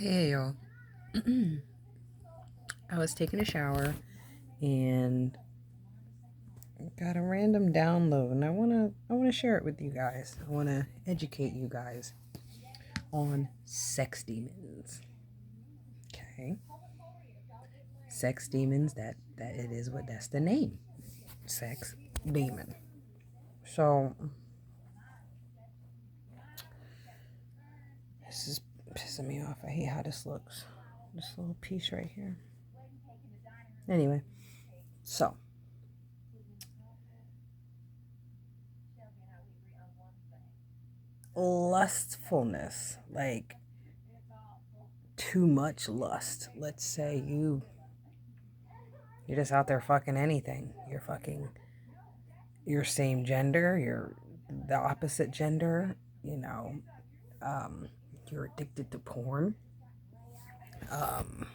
Hey y'all. I was taking a shower and got a random download and I wanna share it with you guys. I wanna educate you guys on sex demons. Okay. Sex demons, that it is what that's the name. Sex demon. So this is pissing me off. I hate how this looks. This little piece right here. Anyway, so lustfulness, like too much lust. Let's say you're just out there fucking anything. You're fucking your same gender, you're the opposite gender, you know, um, you're addicted to porn. Um,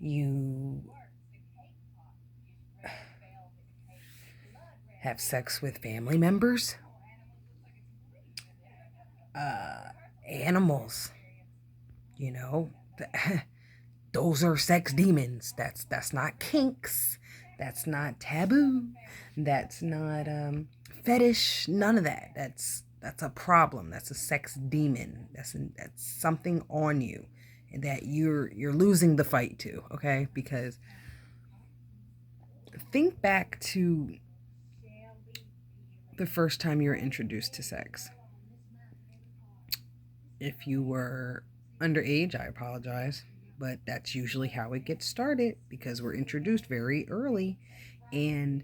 you have sex with family members, animals, you know. Those are sex demons. That's not kinks. That's not taboo. That's not fetish. None of that. That's a problem. That's a sex demon. That's something on you that you're losing the fight to. Okay, because think back to the first time you were introduced to sex. If you were underage, I apologize, but that's usually how it gets started because we're introduced very early, and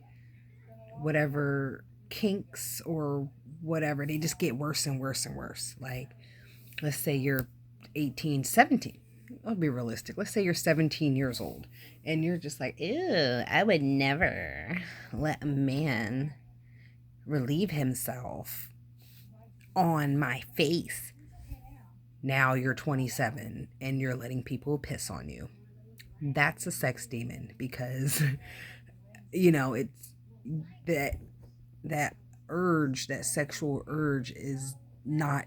whatever kinks or whatever, they just get worse and worse and worse. Like, let's say you're 18, 17. I'll be realistic. Let's say you're 17 years old and you're just like, ew, I would never let a man relieve himself on my face. Now you're 27 and you're letting people piss on you. That's a sex demon because, it's that that urge, that sexual urge is not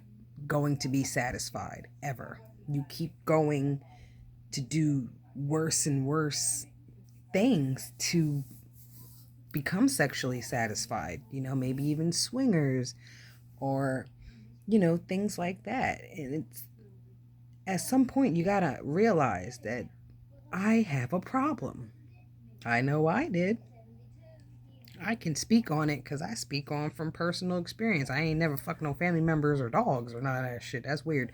going to be satisfied ever. You keep going to do worse and worse things to become sexually satisfied, maybe even swingers or, things like that. And it's at some point you got to realize that I have a problem. I know I did. I can speak on it because I speak on from personal experience. I ain't never fucked no family members or dogs or none of that shit. That's weird.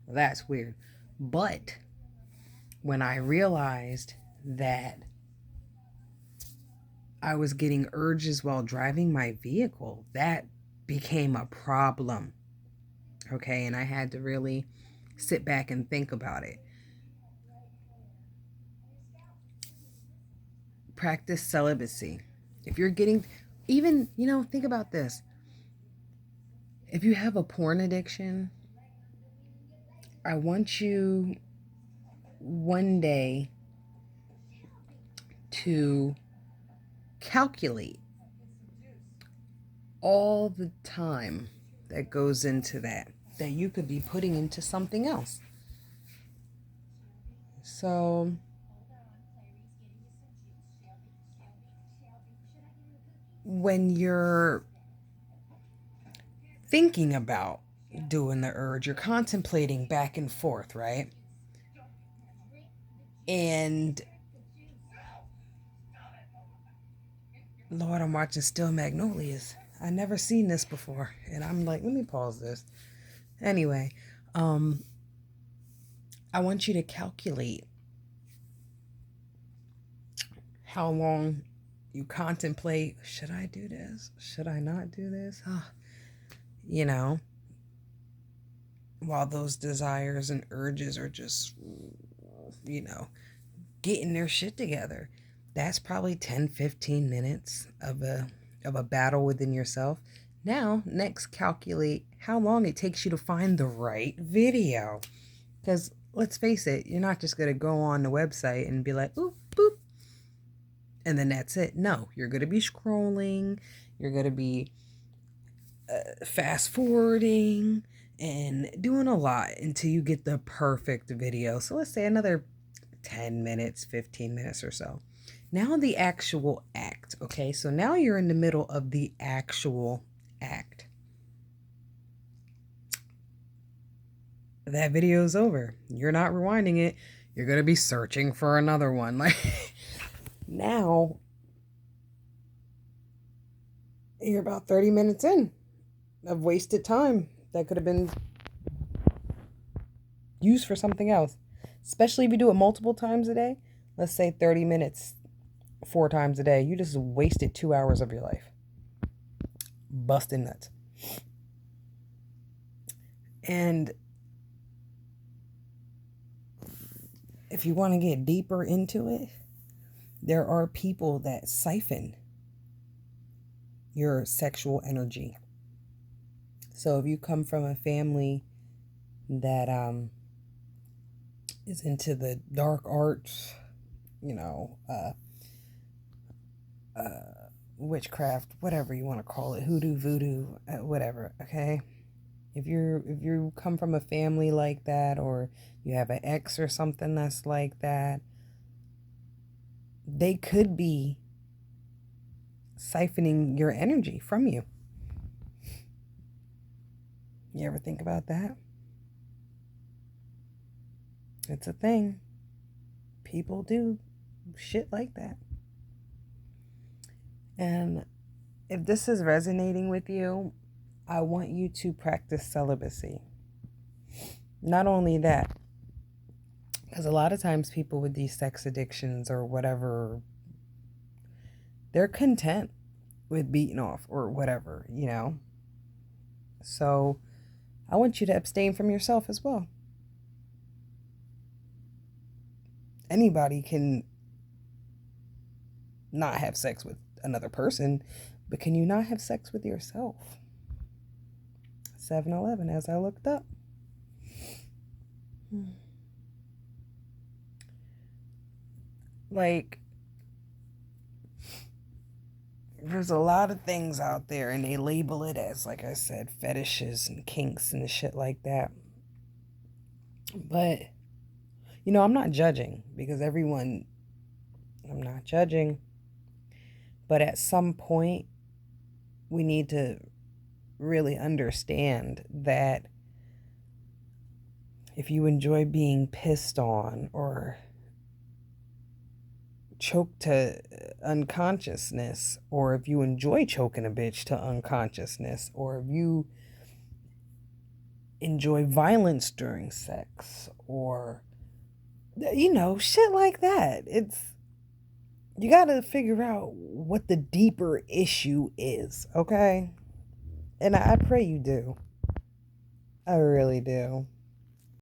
That's weird. But when I realized that I was getting urges while driving my vehicle, that became a problem. Okay, and I had to really sit back and think about it. Practice celibacy. If you're getting, even, think about this. If you have a porn addiction, I want you one day to calculate all the time that goes into that you could be putting into something else. So, when you're thinking about doing the urge, you're contemplating back and forth, right? And Lord, I'm watching Still Magnolias. I never seen this before, and I'm like, let me pause this. Anyway, I want you to calculate how long you contemplate, should I do this? Should I not do this? You know, while those desires and urges are just, getting their shit together. That's probably 10, 15 minutes of a battle within yourself. Now, next, calculate how long it takes you to find the right video. Because let's face it, you're not just going to go on the website and be like, oop, boop, and then that's it. No, you're going to be scrolling. You're going to be fast forwarding. and doing a lot until you get the perfect video. So let's say another 10 minutes, 15 minutes or so. Now the actual act, okay? So now you're in the middle of the actual act. That video is over. You're not rewinding it. You're going to be searching for another one. Like now you're about 30 minutes in of wasted time that could have been used for something else. Especially if you do it multiple times a day. Let's say 30 minutes 4 times a day. You just wasted 2 hours of your life. Busting nuts. And if you want to get deeper into it, there are people that siphon your sexual energy. So if you come from a family that is into the dark arts, witchcraft, whatever you want to call it, hoodoo, voodoo, whatever, okay? If you come from a family like that, or you have an ex or something that's like that, they could be siphoning your energy from you. You ever think about that? It's a thing. People do shit like that. And if this is resonating with you, I want you to practice celibacy. Not only that, because a lot of times people with these sex addictions or whatever, they're content with beating off or whatever, So I want you to abstain from yourself as well. Anybody can not have sex with another person, but can you not have sex with yourself? 7-Eleven, as I looked up. Like, there's a lot of things out there, and they label it as, like I said, fetishes and kinks and shit like that. But, I'm not judging, because I'm not judging. But at some point, we need to really understand that if you enjoy being pissed on or choked to unconsciousness, or if you enjoy choking a bitch to unconsciousness, or if you enjoy violence during sex, or shit like that, you got to figure out what the deeper issue is, okay? And I pray you do. I really do.